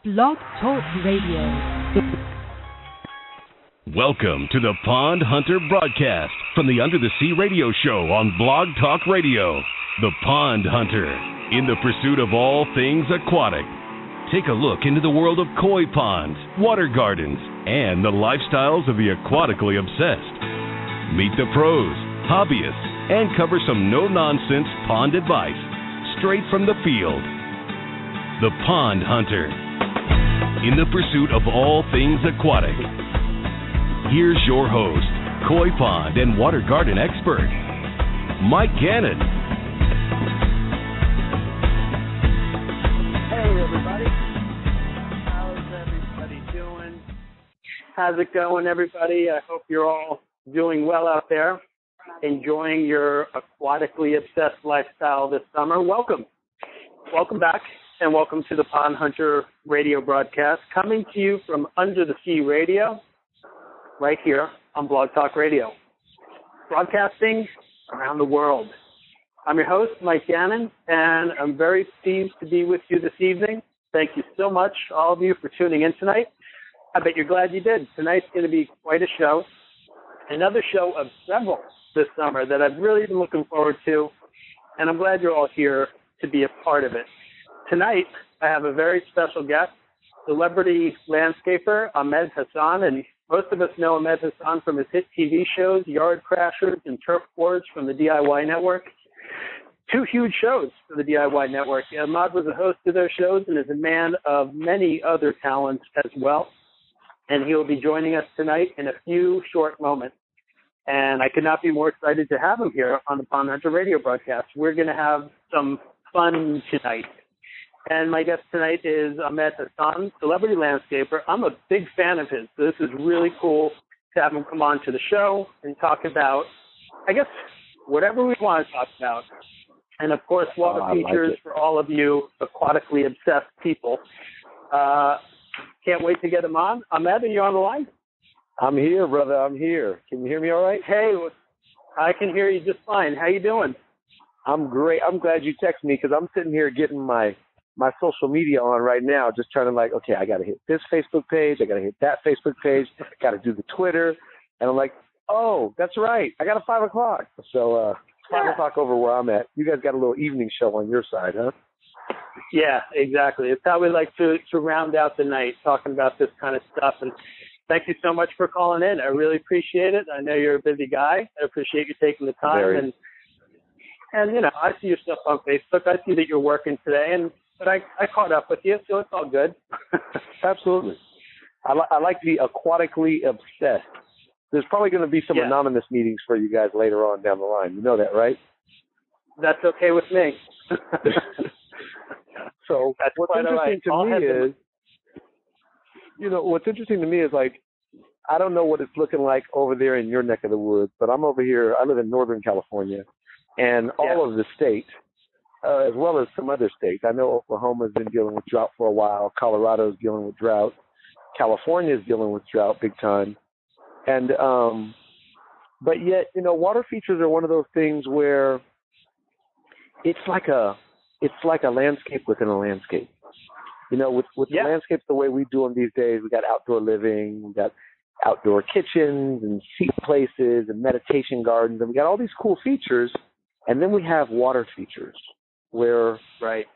Blog Talk Radio. Welcome to the Pond Hunter broadcast from the Under the Sea radio show on Blog Talk Radio. The Pond Hunter, in the pursuit of all things aquatic. Take a look into the world of koi ponds, water gardens, and the lifestyles of the aquatically obsessed. Meet the pros, hobbyists, and cover some no-nonsense pond advice straight from the field. The Pond Hunter, in the pursuit of all things aquatic. Here's your host, koi pond and water garden expert, Mike Gannon. Hey everybody, how's everybody doing? How's it going, everybody? I hope you're all doing well out there, enjoying your aquatically obsessed lifestyle this summer. Welcome back, and welcome to the Pond Hunter radio broadcast, coming to you from Under the Sea Radio, right here on Blog Talk Radio, broadcasting around the world. I'm your host, Mike Gannon, and I'm very pleased to be with you this evening. Thank you so much, all of you, for tuning in tonight. I bet you're glad you did. Tonight's going to be quite a show, another show of several this summer that I've really been looking forward to, and I'm glad you're all here to be a part of it. Tonight, I have a very special guest, celebrity landscaper Ahmed Hassan, and most of us know Ahmed Hassan from his hit TV shows, Yard Crashers and Turf Wars from the DIY Network. Two huge shows for the DIY Network. Ahmed was a host of those shows and is a man of many other talents as well. And he will be joining us tonight in a few short moments. And I could not be more excited to have him here on the Pond Hunter radio broadcast. We're going to have some fun tonight. And my guest tonight is Ahmed Hassan, celebrity landscaper. I'm a big fan of his, so this is really cool to have him come on to the show and talk about, I guess, whatever we want to talk about. And, of course, water features for all of you aquatically obsessed people. Can't wait to get him on. Ahmed, are you on the line? I'm here, brother. I'm here. Can you hear me all right? Hey, I can hear you just fine. How you doing? I'm great. I'm glad you texted me because I'm sitting here getting my social media on right now, just trying to okay, I got to hit this Facebook page. I got to hit that Facebook page. Got to do the Twitter. And I'm like, oh, that's right. I got a 5 o'clock. So 5 o'clock over where I'm at. You guys got a little evening show on your side, huh? Yeah, exactly. It's how we like to round out the night, talking about this kind of stuff. And thank you so much for calling in. I really appreciate it. I know you're a busy guy. I appreciate you taking the time. Very. And you know, I see your stuff on Facebook. I see that you're working today, but I caught up with you, so it's all good. Absolutely. I like to be aquatically obsessed. There's probably going to be some anonymous meetings for you guys later on down the line. You know that, right? That's okay with me. So what's interesting to me is, what's interesting to me is I don't know what it's looking like over there in your neck of the woods, but I'm over here. I live in Northern California, and all of the state, as well as some other states. I know Oklahoma's been dealing with drought for a while. Colorado's dealing with drought. California's dealing with drought big time. And but yet, water features are one of those things where it's like a landscape within a landscape. With the landscapes the way we do them these days, we got outdoor living, we got outdoor kitchens and seat places and meditation gardens, and we got all these cool features. And then we have water features where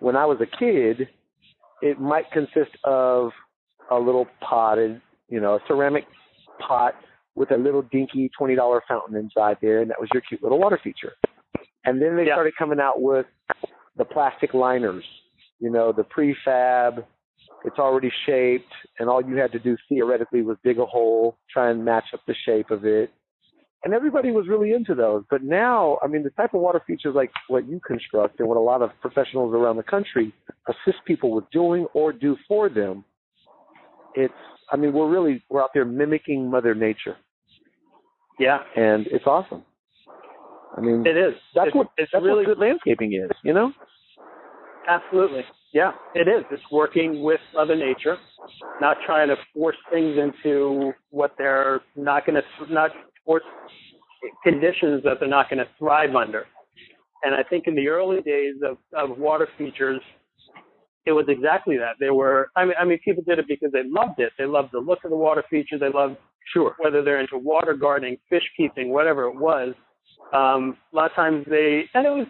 when I was a kid, it might consist of a little potted, a ceramic pot with a little dinky $20 fountain inside there, and that was your cute little water feature. And then they started coming out with the plastic liners, the prefab. It's already shaped, and all you had to do theoretically was dig a hole, try and match up the shape of it. And everybody was really into those. But now, the type of water features like what you construct and what a lot of professionals around the country assist people with doing or do for them, we're out there mimicking Mother Nature. Yeah. And it's awesome. It is. That's what good landscaping is, Absolutely. Yeah, it is. It's working with Mother Nature, not trying to force things into what they're not force conditions that they're not going to thrive under. And I think in the early days of water features, it was exactly that. They were, I mean, people did it because they loved it. They loved the look of the water feature. They loved, whether they're into water gardening, fish keeping, whatever it was. A lot of times and it was,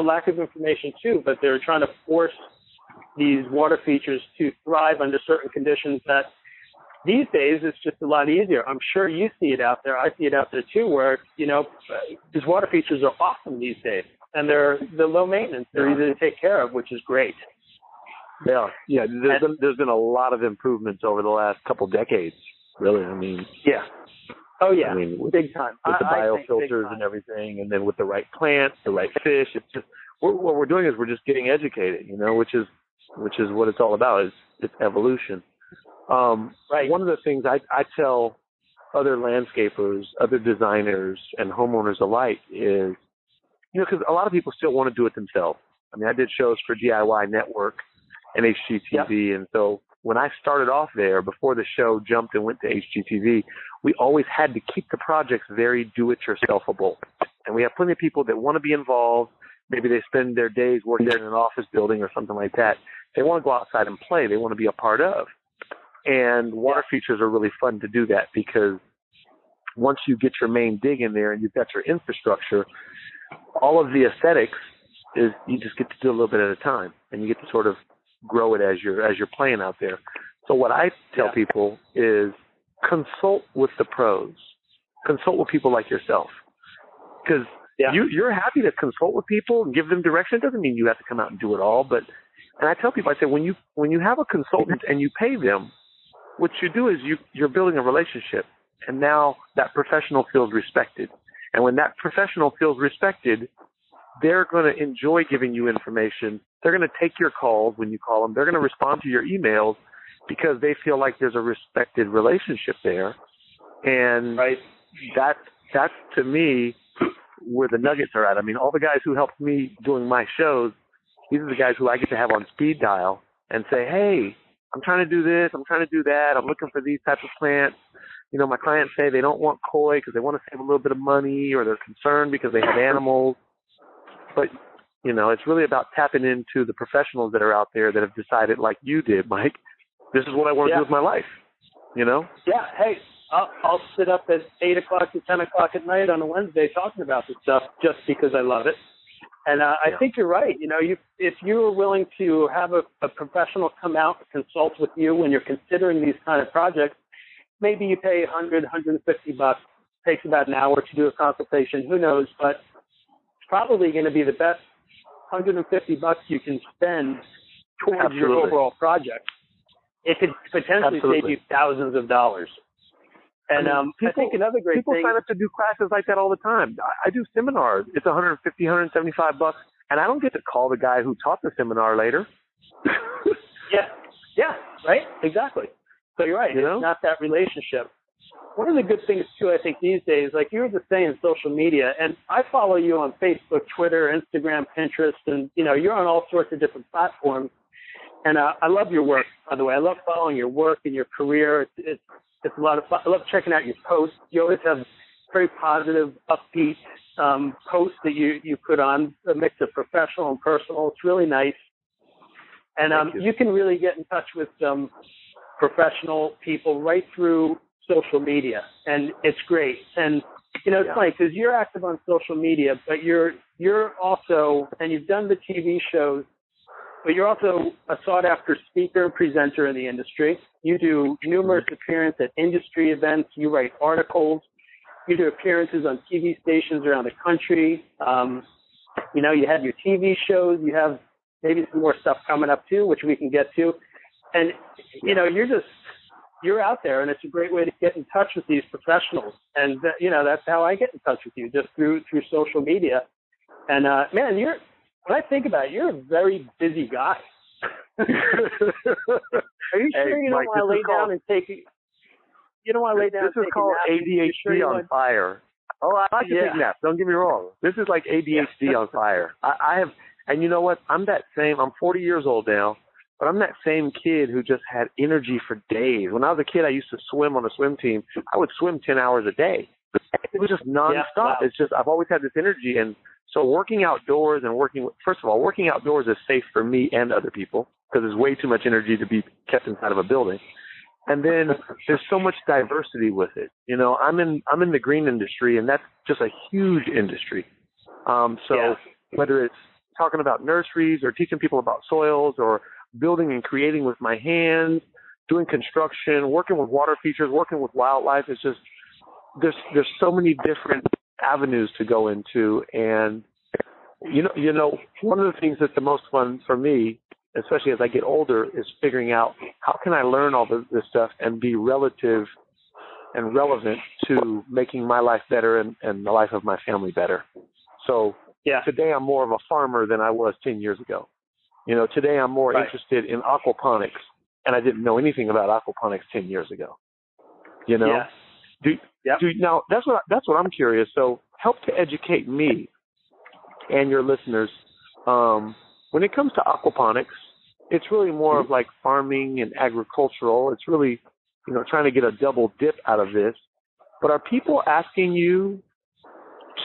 lack of information too, but they were trying to force these water features to thrive under certain conditions that these days it's just a lot easier. I'm sure you see it out there. I see it out there too, where, these water features are awesome these days, and they're low maintenance. They're easy to take care of, which is great. Yeah. There's been a lot of improvements over the last couple decades, really. I mean, yeah. Oh yeah, big time. With the biofilters and everything, and then with the right plants, the right fish. It's just what we're doing is we're just getting educated, which is what it's all about. It's evolution. Right. One of the things I tell other landscapers, other designers, and homeowners alike is, because a lot of people still want to do it themselves. I mean, I did shows for DIY Network and HGTV, and so when I started off there, before the show jumped and went to HGTV, we always had to keep the projects very do-it-yourselfable. And we have plenty of people that want to be involved. Maybe they spend their days working in an office building or something like that. They want to go outside and play. They want to be a part of. And water features are really fun to do that, because once you get your main dig in there and you've got your infrastructure, all of the aesthetics is you just get to do a little bit at a time, and you get to sort of grow it as you're playing out there. So what I tell people is consult with the pros. Consult with people like yourself, because you're happy to consult with people and give them direction. It doesn't mean you have to come out and do it all, and I tell people, I say, when you have a consultant and you pay them, what you do is you're building a relationship, and now that professional feels respected. And when that professional feels respected, they're going to enjoy giving you information. They're going to take your calls when you call them. They're going to respond to your emails because they feel like there's a respected relationship there. And that's to me where the nuggets are at. I mean, all the guys who helped me doing my shows, these are the guys who I get to have on speed dial and say, hey, I'm trying to do this, I'm trying to do that, I'm looking for these types of plants. My clients say they don't want koi because they want to save a little bit of money, or they're concerned because they have animals. But, it's really about tapping into the professionals that are out there that have decided, like you did, Mike, this is what I want to do with my life, Yeah, hey, I'll sit up at 8 o'clock to 10 o'clock at night on a Wednesday talking about this stuff just because I love it. And I think you're right. If you were willing to have a professional come out and consult with you when you're considering these kind of projects, maybe you pay $100, $150. Takes about an hour to do a consultation. Who knows? But it's probably going to be the best $150 you can spend towards your overall project. It could potentially save you thousands of dollars. And I think another great people thing. People sign up to do classes like that all the time. I do seminars. It's $150, $175, and I don't get to call the guy who taught the seminar later. Yeah, right? Exactly. So you're right. It's not that relationship. One of the good things, too, I think these days, like you were just saying, social media, and I follow you on Facebook, Twitter, Instagram, Pinterest, and, you're on all sorts of different platforms. And I love your work, by the way. I love following your work and your career. It's a lot of fun. I love checking out your posts. You always have very positive, upbeat posts that you put on, a mix of professional and personal. It's really nice. And you can really get in touch with some professional people right through social media, and it's great. And it's funny because you're active on social media, but you're also, and you've done the TV shows, but you're also a sought-after speaker and presenter in the industry. You do numerous appearances at industry events. You write articles. You do appearances on TV stations around the country. You have your TV shows. You have maybe some more stuff coming up too, which we can get to. And you're out there, and it's a great way to get in touch with these professionals. And that's how I get in touch with you, just through social media. And man, when I think about it, you're a very busy guy. Are you sure you don't want to lay down and take? You don't want to lay down. This is called ADHD on fire. Oh, I like to take naps. Don't get me wrong. This is like ADHD on fire. I have, and you know what? I'm 40 years old now, but I'm that same kid who just had energy for days. When I was a kid, I used to swim on a swim team. I would swim 10 hours a day. It was just nonstop. Wow. It's just I've always had this energy, and So working outdoors and first of all, working outdoors is safe for me and other people because there's way too much energy to be kept inside of a building. And then there's so much diversity with it. You know, I'm in the green industry, and that's just a huge industry. Whether it's talking about nurseries or teaching people about soils or building and creating with my hands, doing construction, working with water features, working with wildlife, it's just there's so many different avenues to go into. And you know, one of the things that's the most fun for me, especially as I get older, is figuring out how can I learn all this stuff and be relative and relevant to making my life better and the life of my family better. So today I'm more of a farmer than I was 10 years ago. You know, today I'm more interested in aquaponics, and I didn't know anything about aquaponics 10 years ago. You know, now that's what I'm curious. So help to educate me and your listeners. When it comes to aquaponics, it's really more of like farming and agricultural. It's really, you know, trying to get a double dip out of this. But are people asking you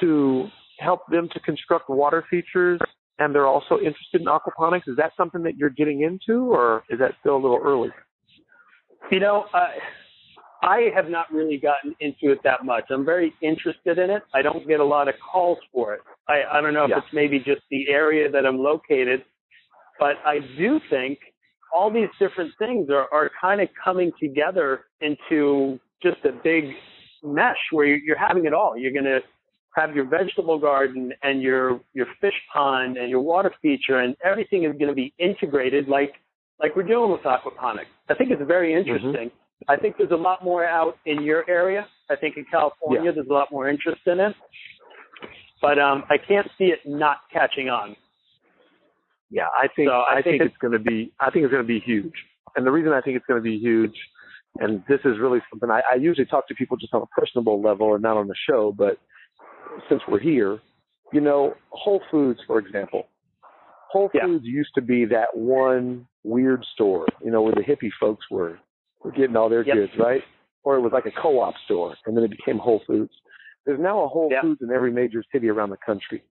to help them to construct water features, and they're also interested in aquaponics? Is that something that you're getting into, or is that still a little early? You know, I have not really gotten into it that much. I'm very interested in it. I don't get a lot of calls for it. I don't know if it's maybe just the area that I'm located, but I do think all these different things are kind of coming together into just a big mesh where you're having it all. You're going to have your vegetable garden and your fish pond and your water feature, and everything is going to be integrated like we're doing with aquaponics. I think it's very interesting. I think there's a lot more out in your area. I think in California there's a lot more interest in it. But I can't see it not catching on. Yeah, I think it's going to be huge. And the reason I think it's going to be huge, and this is really something I usually talk to people just on a personable level and not on the show, but since we're here, you know, Whole Foods, for example. Whole Foods used to be that one weird store, you know, where the hippie folks were getting all their goods, right? Or it was like a co-op store, and then it became Whole Foods. There's now a Whole Foods in every major city around the country.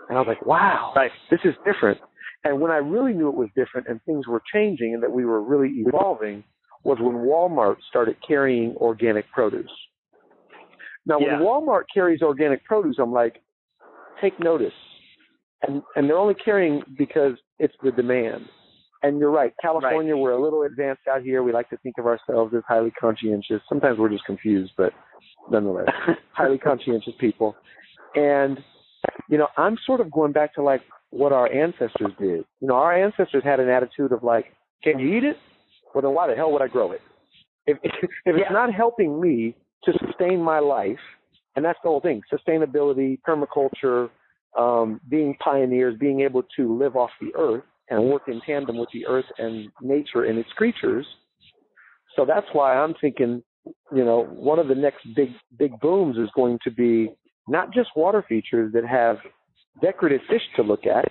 And I was like, wow, this is different. And when I really knew it was different and things were changing and that we were really evolving was when Walmart started carrying organic produce. Now, when Walmart carries organic produce, I'm like, take notice. And they're only carrying because it's the demand. And you're right. California, we're a little advanced out here. We like to think of ourselves as highly conscientious. Sometimes we're just confused, but nonetheless, highly conscientious people. And, you know, I'm sort of going back to like what our ancestors did. You know, our ancestors had an attitude of like, can you eat it? Well, then why the hell would I grow it? If it's not helping me to sustain my life, and that's the whole thing, sustainability, permaculture, being pioneers, being able to live off the earth and work in tandem with the earth and nature and its creatures. So that's why I'm thinking, you know, one of the next big booms is going to be not just water features that have decorative fish to look at,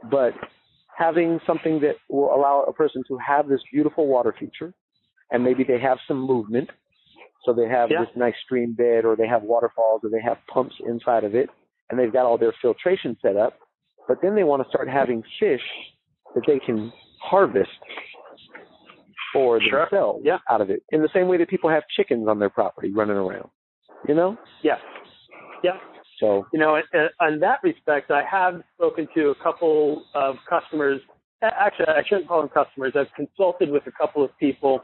but having something that will allow a person to have this beautiful water feature, and maybe they have some movement. So they have this nice stream bed, or they have waterfalls, or they have pumps inside of it, and they've got all their filtration set up. But then they want to start having fish that they can harvest for themselves out of it, in the same way that people have chickens on their property running around, you know? Yeah. So, you know, in that respect, I have spoken to a couple of customers. Actually, I shouldn't call them customers. I've consulted with a couple of people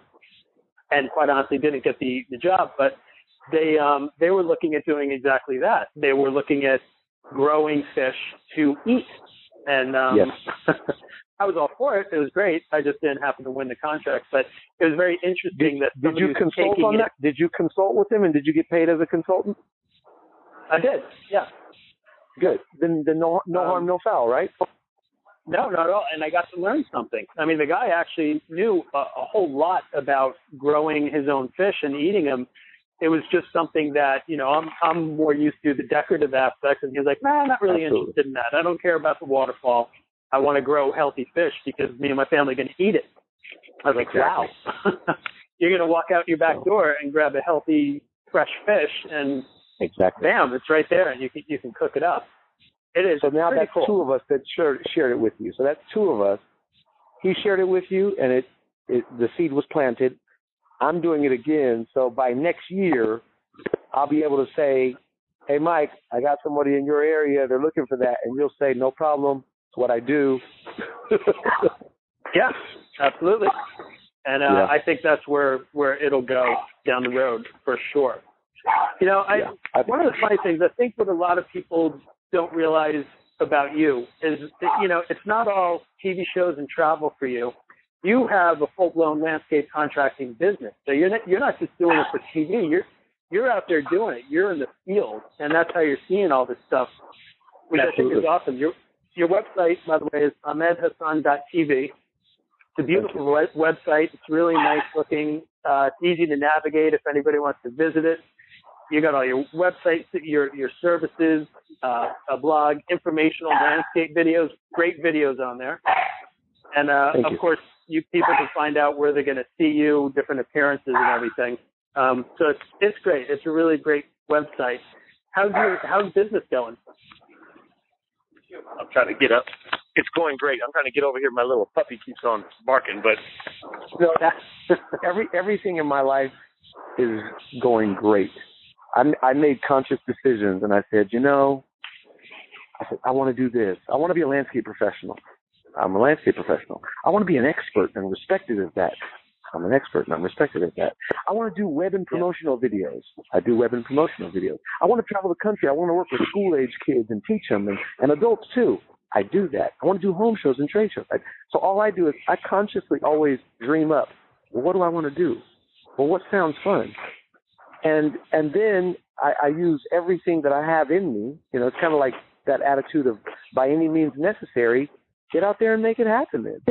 and quite honestly didn't get the job, but they were looking at doing exactly that. They were looking at growing fish to eat. And I was all for it. It was great. I just didn't happen to win the contract, but it was very interesting that did you consult on that? Did you consult with him, and did you get paid as a consultant? I did. Yeah. Good. Then no harm, no foul, right? No, not at all. And I got to learn something. I mean, the guy actually knew a whole lot about growing his own fish and eating them. It was just something that, you know, I'm more used to the decorative aspects, and he was like, nah, I'm not really interested in that. I don't care about the waterfall. I want to grow healthy fish because me and my family are going to eat it. I was like, wow. You're going to walk out your back door and grab a healthy, fresh fish, and bam, it's right there, and you can cook it up. It is. So now that's cool. two of us that shared it with you. So that's two of us. He shared it with you, and the seed was planted. I'm doing it again. So by next year, I'll be able to say, hey, Mike, I got somebody in your area. They're looking for that. And you'll say, no problem. It's what I do. Yeah, absolutely. And I think that's where it'll go down the road for sure. You know, one of the funny things, I think what a lot of people don't realize about you is that, you know, it's not all TV shows and travel for you. You have a full-blown landscape contracting business. So you're not just doing it for TV. You're out there doing it. You're in the field, and that's how you're seeing all this stuff, which Absolutely. I think is awesome. Your website, by the way, is ahmedhassan.tv. It's a beautiful website. It's really nice looking. It's easy to navigate if anybody wants to visit it. You got all your websites, your services, a blog, informational landscape videos, great videos on there. And, of course, people can find out where they're going to see you, different appearances and everything. So it's great. It's a really great website. How's business going? I'm trying to get up. It's going great. I'm trying to get over here. My little puppy keeps on barking, but everything in my life is going great. I made conscious decisions, and I said, I want to do this. I want to be a landscape professional. I'm a landscape professional. I want to be an expert and respected as that. I'm an expert and I'm respected as that. I want to do web and promotional videos. I do web and promotional videos. I want to travel the country. I want to work with school-age kids and teach them, and adults too. I do that. I want to do home shows and trade shows. So all I do is I consciously always dream up, well, what do I want to do? Well, what sounds fun? And then I use everything that I have in me. You know, it's kind of like that attitude of by any means necessary, get out there and make it happen, man.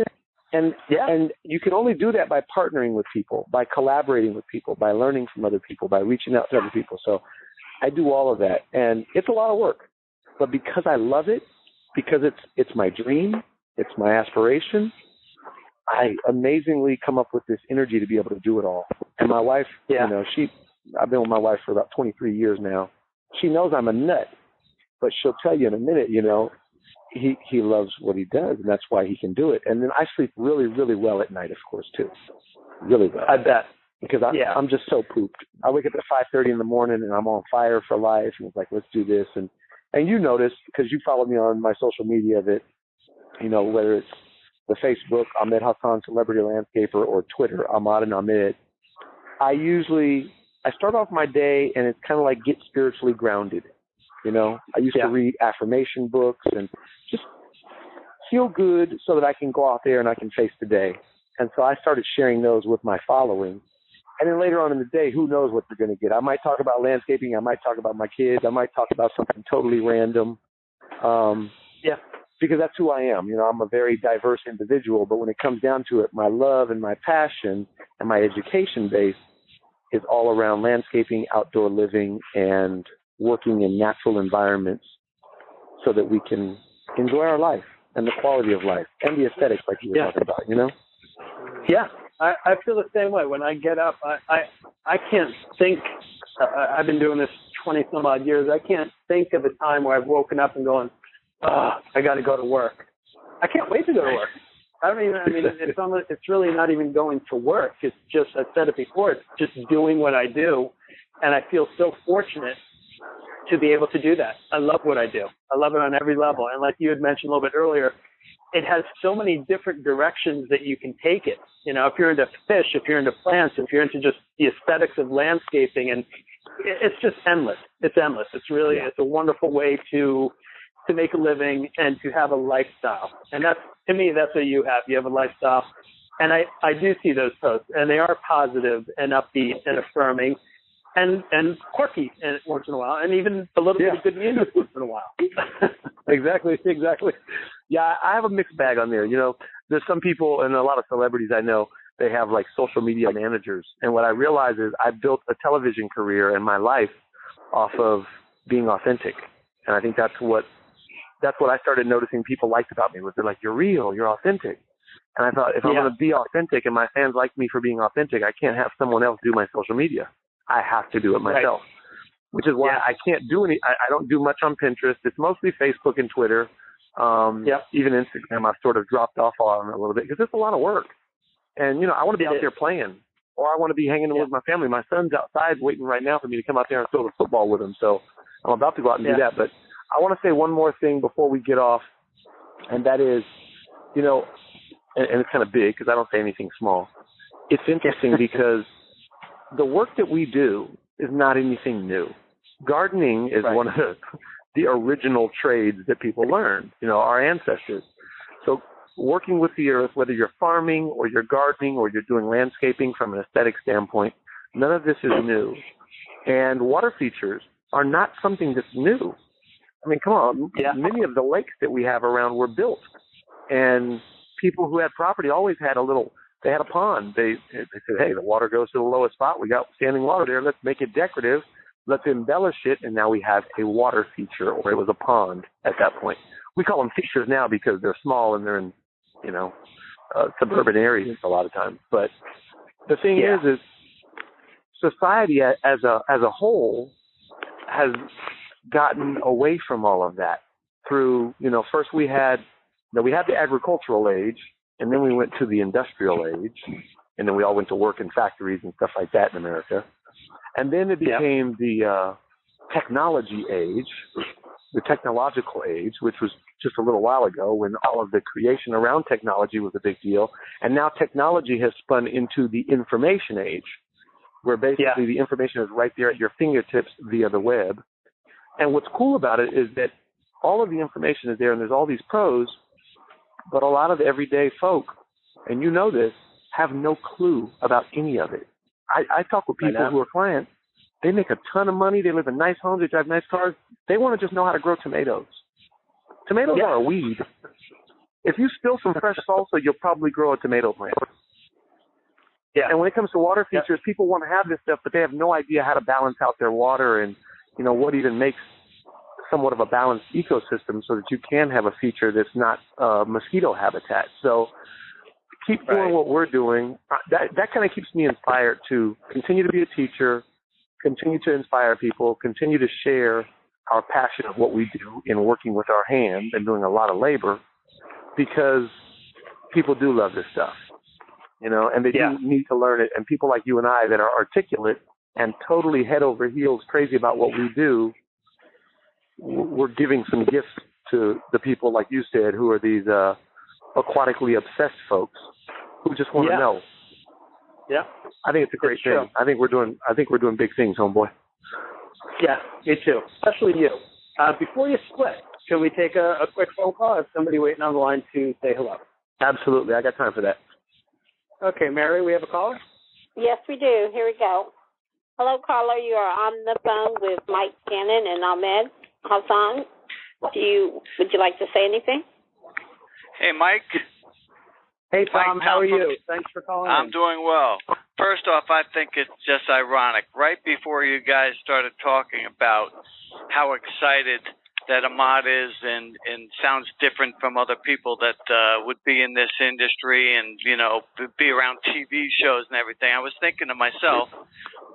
And you can only do that by partnering with people, by collaborating with people, by learning from other people, by reaching out to other people. So I do all of that, and it's a lot of work. But because I love it, because it's my dream, it's my aspiration, I amazingly come up with this energy to be able to do it all. And my wife, I've been with my wife for about 23 years now. She knows I'm a nut, but she'll tell you in a minute, he loves what he does, and that's why he can do it. And then I sleep really, really well at night, of course, too. Really well. I bet. Because I'm just so pooped. I wake up at 5:30 in the morning, and I'm on fire for life, and it's like, let's do this. And you notice, because you follow me on my social media, that, whether it's the Facebook, Ahmed Hassan Celebrity Landscaper, or Twitter, Ahmad and Ahmed, I start off my day, and it's kind of like get spiritually grounded. I used to read affirmation books and just feel good so that I can go out there and I can face the day. And so I started sharing those with my following. And then later on in the day, who knows what you're going to get. I might talk about landscaping. I might talk about my kids. I might talk about something totally random. Because that's who I am. I'm a very diverse individual. But when it comes down to it, my love and my passion and my education base is all around landscaping, outdoor living, and working in natural environments so that we can enjoy our life and the quality of life and the aesthetics like you were talking about, Yeah, I feel the same way. When I get up, I can't think, I've been doing this 20 some odd years, I can't think of a time where I've woken up and going, I got to go to work. I can't wait to go to work. It's really not even going to work. It's just, I've said it before, it's just doing what I do. And I feel so fortunate to be able to do that. I love what I do. I love it on every level. And like you had mentioned a little bit earlier, it has so many different directions that you can take it. If you're into fish, if you're into plants, if you're into just the aesthetics of landscaping, and it's just endless. It's endless. It's really, it's a wonderful way to make a living and to have a lifestyle. And that's, to me, that's what you have. You have a lifestyle. And I do see those posts, and they are positive and upbeat and affirming. And quirky once in a while, and even a little bit of good music once in a while. Exactly. Yeah, I have a mixed bag on there. There's some people, and a lot of celebrities I know, they have like social media managers. And what I realize is I built a television career and my life off of being authentic. And I think that's what I started noticing people liked about me, was they're like, you're real, you're authentic. And I thought, if I'm going to be authentic and my fans like me for being authentic, I can't have someone else do my social media. I have to do it myself. which is why I can't do I don't do much on Pinterest. It's mostly Facebook and Twitter. Even Instagram, I've sort of dropped off on a little bit because it's a lot of work. And, I want to be out there playing, or I want to be hanging with my family. My son's outside waiting right now for me to come out there and throw the football with him. So I'm about to go out and do that. But I want to say one more thing before we get off, and that is, and it's kind of big because I don't say anything small. It's interesting because the work that we do is not anything new. Gardening is one of the original trades that people learned, our ancestors. So working with the earth, whether you're farming or you're gardening or you're doing landscaping from an aesthetic standpoint, none of this is new. And water features are not something that's new. I mean, come on. Many of the lakes that we have around were built. And people who had property always had they had a pond. They said, hey, the water goes to the lowest spot. We got standing water there. Let's make it decorative. Let's embellish it. And now we have a water feature, or it was a pond at that point. We call them features now because they're small and they're in, suburban areas a lot of times. But the thing is society as a whole has gotten away from all of that through, first we had the agricultural age, and then we went to the industrial age, and then we all went to work in factories and stuff like that in America. And then it became the technology age, the technological age, which was just a little while ago when all of the creation around technology was a big deal. And now technology has spun into the information age, where basically the information is right there at your fingertips via the web. And what's cool about it is that all of the information is there, and there's all these pros, but a lot of everyday folk, and this, have no clue about any of it. I talk with people who are clients. They make a ton of money. They live in nice homes. They drive nice cars. They want to just know how to grow tomatoes. Tomatoes are a weed. If you spill some fresh salsa, you'll probably grow a tomato plant. Yeah. And when it comes to water features, people want to have this stuff, but they have no idea how to balance out their water and, what even makes somewhat of a balanced ecosystem so that you can have a feature that's not mosquito habitat. So keep doing what we're doing. That kind of keeps me inspired to continue to be a teacher, continue to inspire people, continue to share our passion of what we do in working with our hands and doing a lot of labor, because people do love this stuff, and they do need to learn it. And people like you and I that are articulate and totally head over heels crazy about what we do, we're giving some gifts to the people, like you said, who are these aquatically obsessed folks who just want to know. Yeah, I think it's a great thing. True. I think we're doing big things, homeboy. Yeah, me too. Especially you. Before you split, can we take a quick phone call? I have somebody waiting on the line to say hello. Absolutely, I got time for that. Okay, Mary, we have a caller? Yes, we do. Here we go. Hello, caller. You are on the phone with Mike Gannon and Ahmed Hassan. Would you like to say anything? Hey, Mike. Hey, Tom. How are you? Thanks for calling. I'm doing well. First off, I think it's just ironic. Right before you guys started talking about how excited that Ahmed is and sounds different from other people that would be in this industry and, be around TV shows and everything, I was thinking to myself,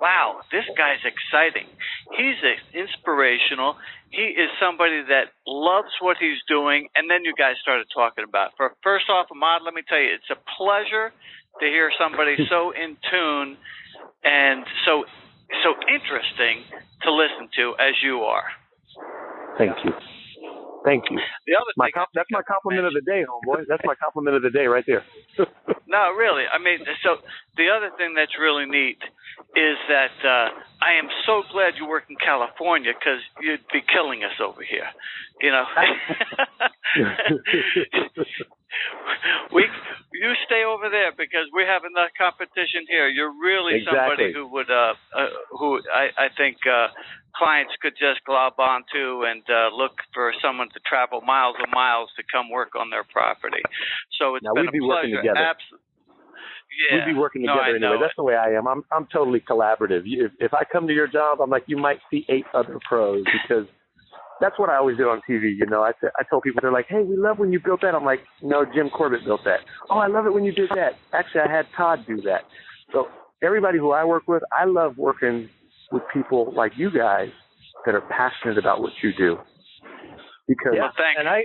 wow, this guy's exciting. He's inspirational. He is somebody that loves what he's doing. And then you guys started talking about it. First off, Ahmed, let me tell you, it's a pleasure to hear somebody so in tune and so interesting to listen to as you are. Thank you. The other thing, that's my compliment of the day, homeboy. That's my compliment of the day right there. No, really. I mean, so the other thing that's really neat is that I am so glad you work in California, because you'd be killing us over here. You stay over there because we're having that competition here. You're really somebody who would, who I think clients could just glob onto and look for someone to travel miles and miles to come work on their property. So it's been a pleasure. We'd be working together anyway. That's the way I am. I'm totally collaborative. If I come to your job, I'm like, you might see 8 other pros, because that's what I always do on TV. I tell people, they're like, hey, we love when you built that. I'm like, no, Jim Corbett built that. Oh, I love it when you did that. Actually, I had Todd do that. So everybody who I work with, I love working with people like you guys that are passionate about what you do. Because and I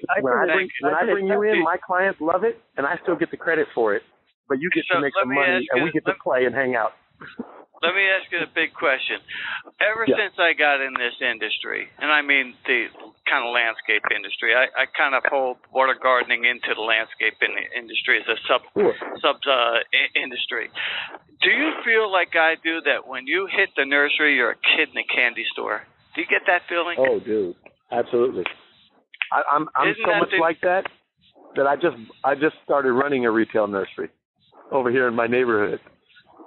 bring you in, my clients love it, and I still get the credit for it. But you get to make some money, and we get to play and hang out. Let me ask you a big question. Ever since I got in this industry, and I mean the kind of landscape industry, I kind of hold water gardening into the landscape industry as a sub industry. Do you feel like I do that when you hit the nursery, you're a kid in a candy store? Do you get that feeling? Oh, dude, absolutely. I'm so much like that I just started running a retail nursery over here in my neighborhood.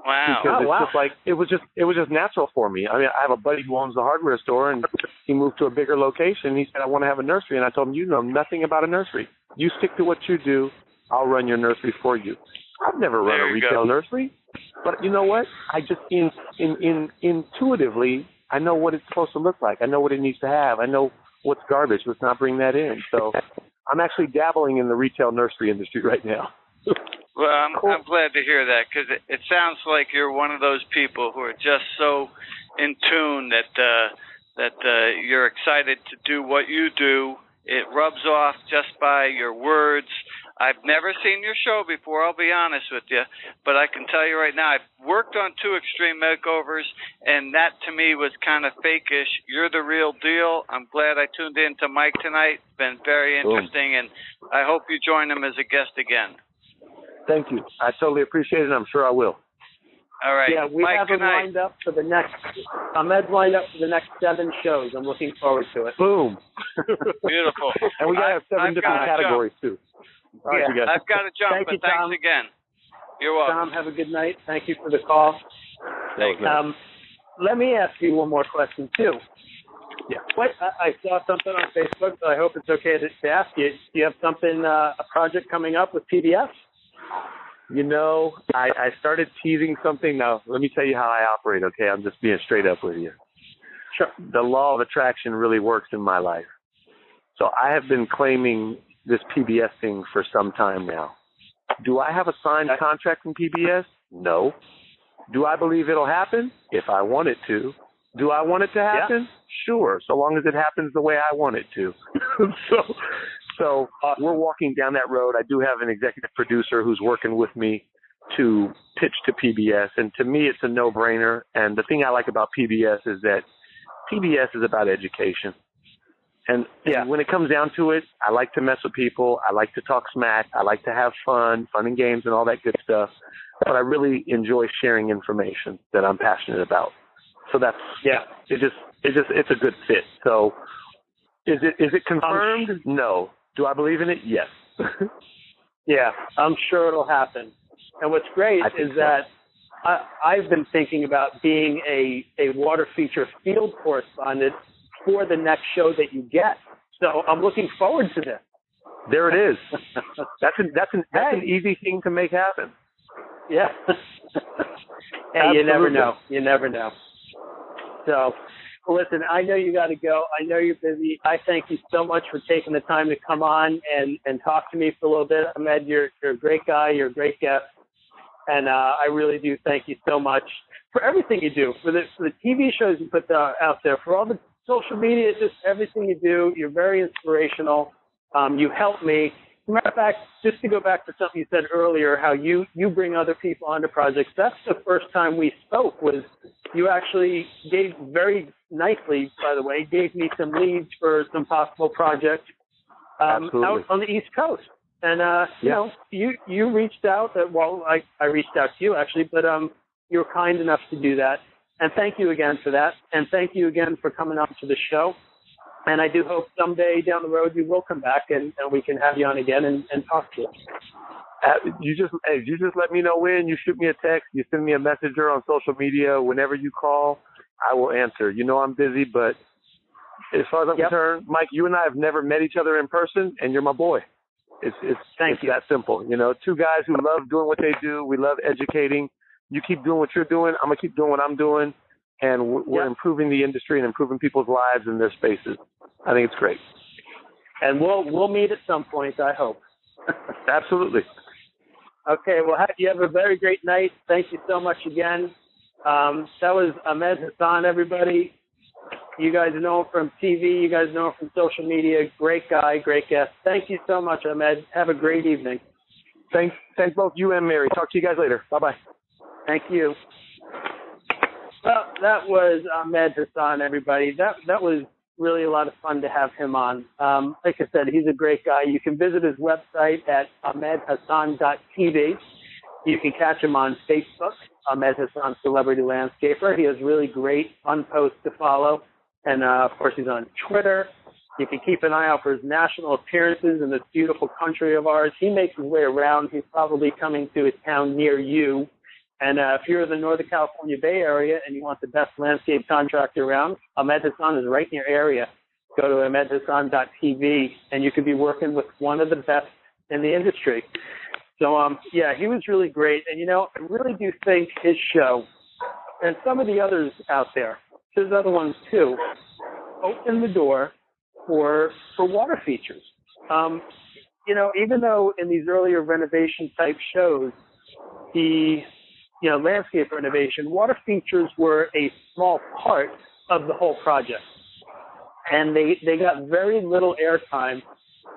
Wow. Because it's just like it was just natural for me. I mean, I have a buddy who owns the hardware store, and he moved to a bigger location. He said, I want to have a nursery, and I told him, you know nothing about a nursery. You stick to what you do. I'll run your nursery for you. I've never run a retail nursery, but you know what? I just intuitively, I know what it's supposed to look like. I know what it needs to have. I know what's garbage. Let's not bring that in. So I'm actually dabbling in the retail nursery industry right now. Well, I'm glad to hear that, because it sounds like you're one of those people who are just so in tune that you're excited to do what you do. It rubs off just by your words. I've never seen your show before, I'll be honest with you, but I can tell you right now, I've worked on 2 extreme makeovers, and that to me was kind of fake-ish. You're the real deal. I'm glad I tuned in to Mike tonight. It's been very interesting, and I hope you join him as a guest again. Thank you. I totally appreciate it, and I'm sure I will. All right. Yeah, we Mike, have him lined up for the next. Ahmed's lined up for the next 7 shows. I'm looking forward to it. Boom. Beautiful. And we got to have 7 different categories too. All right, you guys. I've got to jump, but thanks again. You're welcome. Tom, have a good night. Thank you for the call. Thank you. Let me ask you one more question too. Yeah. I saw something on Facebook, so I hope it's okay to ask you. Do you have something, a project coming up with PBS? You know, I started teasing something. Now, let me tell you how I operate, okay? I'm just being straight up with you. Sure. The law of attraction really works in my life. So I have been claiming this PBS thing for some time now. Do I have a signed contract from PBS? No. Do I believe it'll happen? If I want it to. Do I want it to happen? Yeah. Sure, so long as it happens the way I want it to. So we're walking down that road. I do have an executive producer who's working with me to pitch to PBS, and to me it's a no-brainer. And the thing I like about PBS is that PBS is about education. And when it comes down to it, I like to mess with people. I like to talk smack. I like to have fun and games and all that good stuff. But I really enjoy sharing information that I'm passionate about. So that's it's a good fit. So is it confirmed? No. Do I believe in it? Yes. Yeah, I'm sure it'll happen. And what's great is that I've been thinking about being a water feature field correspondent for the next show that you get. So I'm looking forward to this. There it is. That's an easy thing to make happen. Yeah. Hey, you never know. You never know. So, listen, I know you got to go. I know you're busy. I thank you so much for taking the time to come on and talk to me for a little bit. Ahmed, you're a great guy. You're a great guest. And I really do thank you so much for everything you do, for the TV shows you put out there, for all the social media, just everything you do. You're very inspirational. You help me. As a matter of fact, just to go back to something you said earlier, how you bring other people onto projects, that's the first time we spoke. Was you actually gave very nicely, by the way, gave me some leads for some possible projects out on the East Coast. And, you know, you reached out. I reached out to you, actually, but you were kind enough to do that. And thank you again for that. And thank you again for coming on to the show. And I do hope someday down the road you will come back and we can have you on again and talk to you. You just let me know when. You shoot me a text. You send me a messenger on social media. Whenever you call, I will answer. You know I'm busy, but as far as I'm concerned, Mike, you and I have never met each other in person, and you're my boy. It's that simple. You know, two guys who love doing what they do. We love educating. You keep doing what you're doing. I'm going to keep doing what I'm doing. And we're improving the industry and improving people's lives and their spaces. I think it's great. And we'll meet at some point, I hope. Absolutely. Okay, well, you have a very great night. Thank you so much again. That was Ahmed Hassan, everybody. You guys know him from TV. You guys know him from social media. Great guy, great guest. Thank you so much, Ahmed. Have a great evening. Thanks both you and Mary. Talk to you guys later. Bye-bye. Thank you. Well, that was Ahmed Hassan, everybody. That was really a lot of fun to have him on. Like I said, he's a great guy. You can visit his website at ahmedhassan.tv. You can catch him on Facebook, Ahmed Hassan Celebrity Landscaper. He has really great fun posts to follow. And, of course, he's on Twitter. You can keep an eye out for his national appearances in this beautiful country of ours. He makes his way around. He's probably coming to a town near you. And if you're in the Northern California Bay Area and you want the best landscape contractor around, Ahmed Hassan is right in your area. Go to ahmedhassan.tv, and you could be working with one of the best in the industry. So, yeah, he was really great. And, I really do think his show, and some of the others out there, there's other ones too, open the door for water features. Even though in these earlier renovation type shows, the landscape renovation, water features were a small part of the whole project. And they got very little airtime,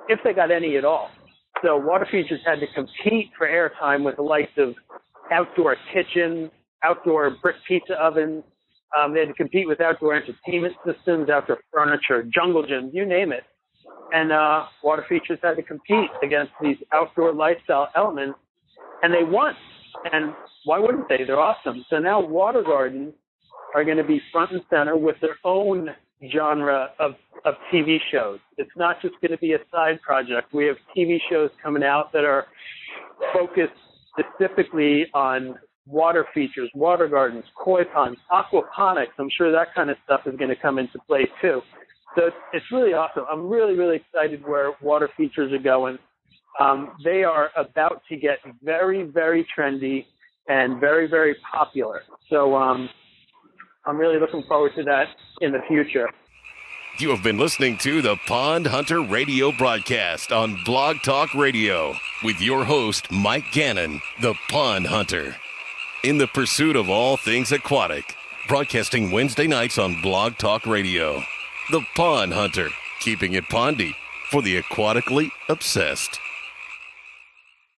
if they got any at all. So water features had to compete for airtime with the likes of outdoor kitchens, outdoor brick pizza ovens. They had to compete with outdoor entertainment systems, outdoor furniture, jungle gyms, you name it. And water features had to compete against these outdoor lifestyle elements, and they won. And why wouldn't they? They're awesome. So now water gardens are going to be front and center with their own genre of TV shows. It's not just going to be a side project. We have TV shows coming out that are focused specifically on water features, water gardens, koi ponds, aquaponics. I'm sure that kind of stuff is going to come into play too. So it's really awesome. I'm really, really excited where water features are going. They are about to get very, very trendy and very, very popular. So I'm really looking forward to that in the future. You have been listening to the Pond Hunter Radio broadcast on Blog Talk Radio with your host, Mike Gannon, the Pond Hunter. In the pursuit of all things aquatic, broadcasting Wednesday nights on Blog Talk Radio. The Pond Hunter, keeping it pondy for the aquatically obsessed.